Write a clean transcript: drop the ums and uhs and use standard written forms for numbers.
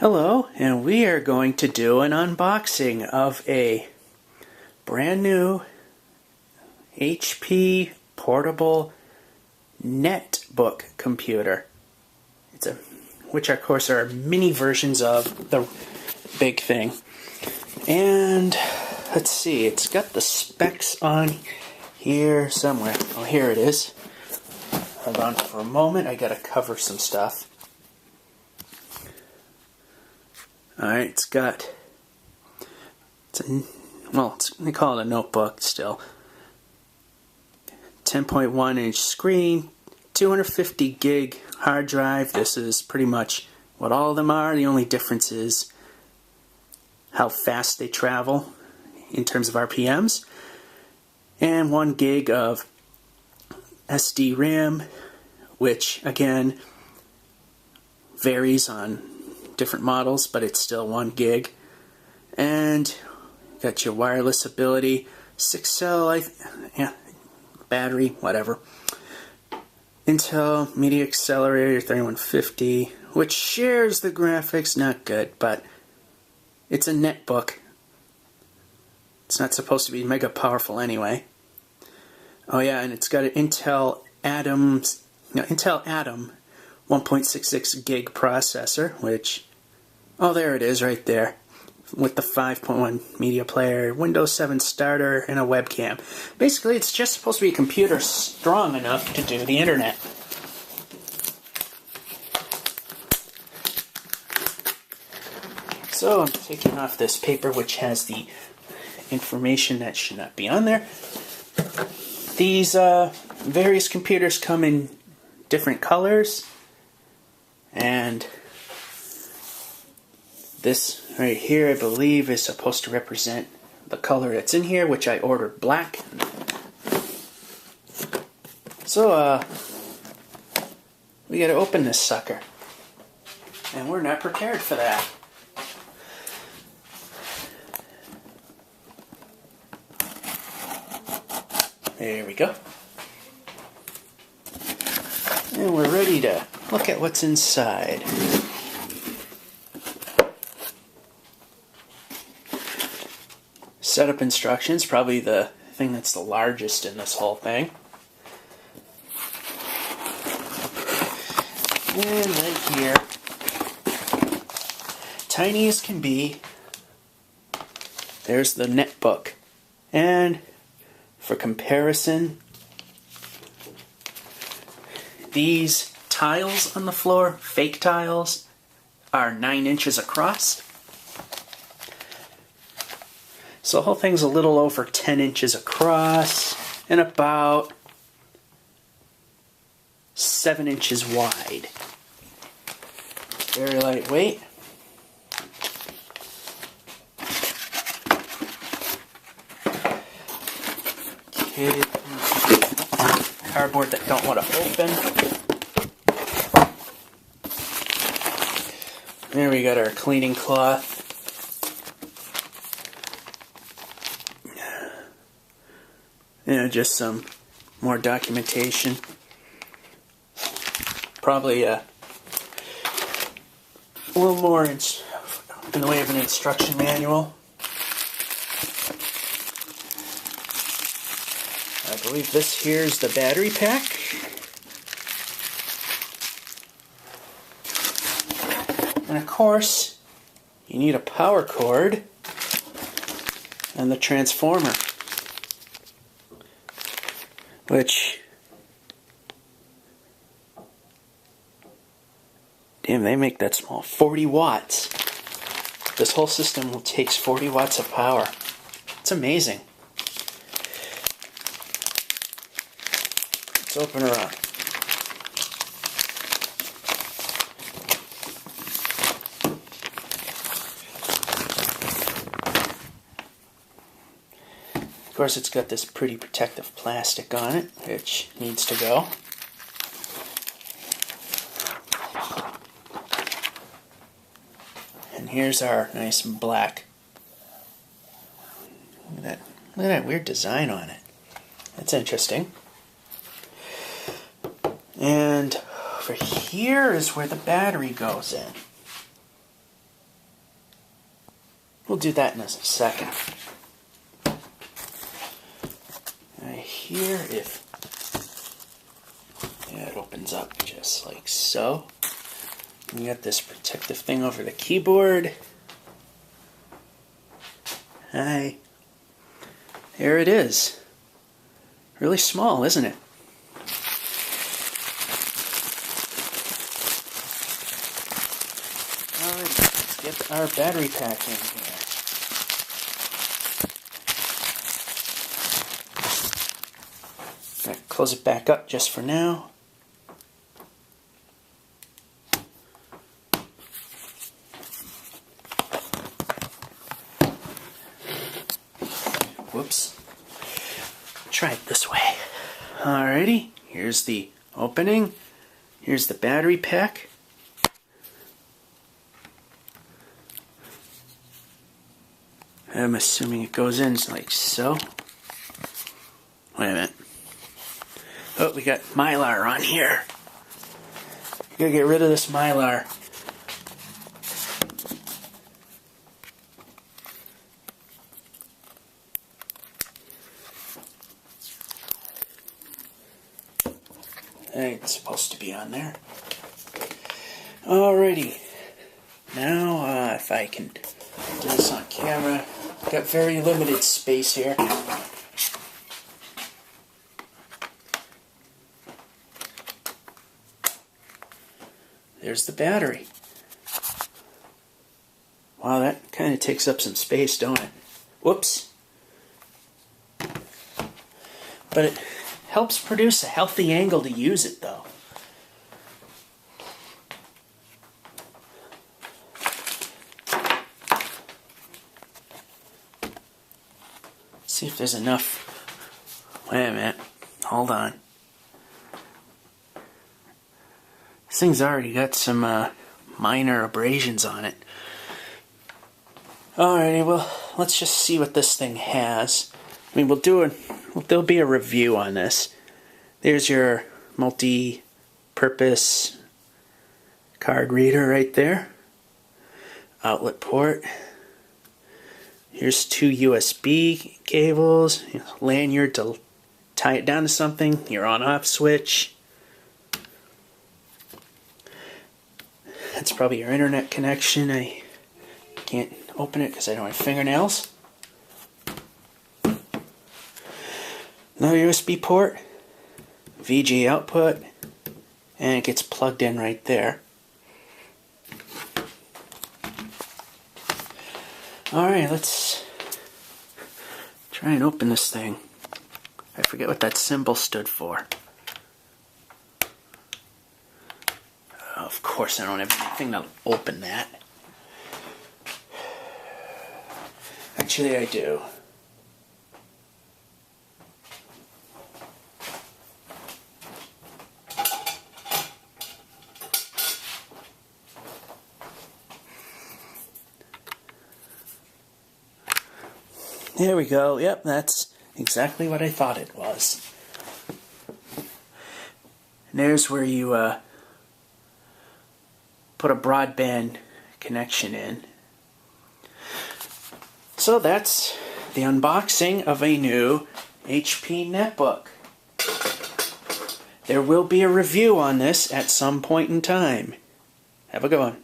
Hello, and we are going to do an unboxing of a brand new HP portable Netbook computer. Which of course are mini versions of the big thing. And let's see, it's got the specs on here somewhere. Oh, here it is. Hold on for a moment, I gotta cover some stuff. Alright, they call it a notebook still. 10.1 inch screen, 250 gig hard drive. This is pretty much what all of them are. The only difference is how fast they travel in terms of RPMs. And 1 gig of SD RAM, which again varies on different models, but it's still 1 gig. And got your wireless ability, 6 cell battery, whatever. Intel Media Accelerator 3150, which shares the graphics, not good, but it's a netbook. It's not supposed to be mega powerful anyway. Oh yeah, and it's got an Intel Atom 1.66 gig processor, which, oh, there it is right there, with the 5.1 media player, Windows 7 starter, and a webcam. Basically, it's just supposed to be a computer strong enough to do the internet. So I'm taking off this paper, which has the information that should not be on there. These various computers come in different colors, and this right here, I believe, is supposed to represent the color that's in here, which I ordered black. So, we gotta open this sucker. And we're not prepared for that. There we go. And we're ready to look at what's inside. Setup instructions, probably the thing that's the largest in this whole thing. And right here, tiny as can be, there's the netbook. And for comparison, these tiles on the floor, fake tiles, are 9 inches across. So the whole thing's a little over 10 inches across and about 7 inches wide. Very lightweight. Okay, cardboard that don't want to open. There we got our cleaning cloth. Just some more documentation. Probably a little more in the way of an instruction manual. I believe this here's the battery pack. And of course, you need a power cord and the transformer, which, damn, they make that small. 40 watts. This whole system takes 40 watts of power. It's amazing. Let's open her up. Of course, it's got this pretty protective plastic on it, which needs to go. And here's our nice black. Look at that weird design on it. That's interesting. And over here is where the battery goes in. we'll do that in a second. Here, if it opens up just like so. We got this protective thing over the keyboard. Hi. There it is. Really small, isn't it? Alright, let's get our battery pack in here. Gonna close it back up just for now. Whoops. Try it this way. Alrighty, here's the opening. Here's the battery pack. I'm assuming it goes in like so. Wait a minute. Oh, we got Mylar on here. Gotta get rid of this Mylar. It's supposed to be on there. Alrighty. Now, if I can do this on camera, got very limited space here. There's the battery. Wow, that kind of takes up some space, don't it? Whoops. But it helps produce a healthy angle to use it, though. See if there's enough. Wait a minute. Hold on. This thing's already got some minor abrasions on it. Alrighty, well, let's just see what this thing has. I mean, there'll be a review on this. There's your multi-purpose card reader right there. Outlet port. Here's 2 USB cables. Lanyard to tie it down to something. Your on-off switch. That's probably your internet connection. I can't open it because I don't have fingernails. Another USB port, VG output, and it gets plugged in right there. Alright, let's try and open this thing. I forget what that symbol stood for. Of course I don't have anything to open that. Actually I do. There we go. Yep, that's exactly what I thought it was. And there's where you put a broadband connection in. So that's the unboxing of a new HP Netbook. There will be a review on this at some point in time. Have a good one.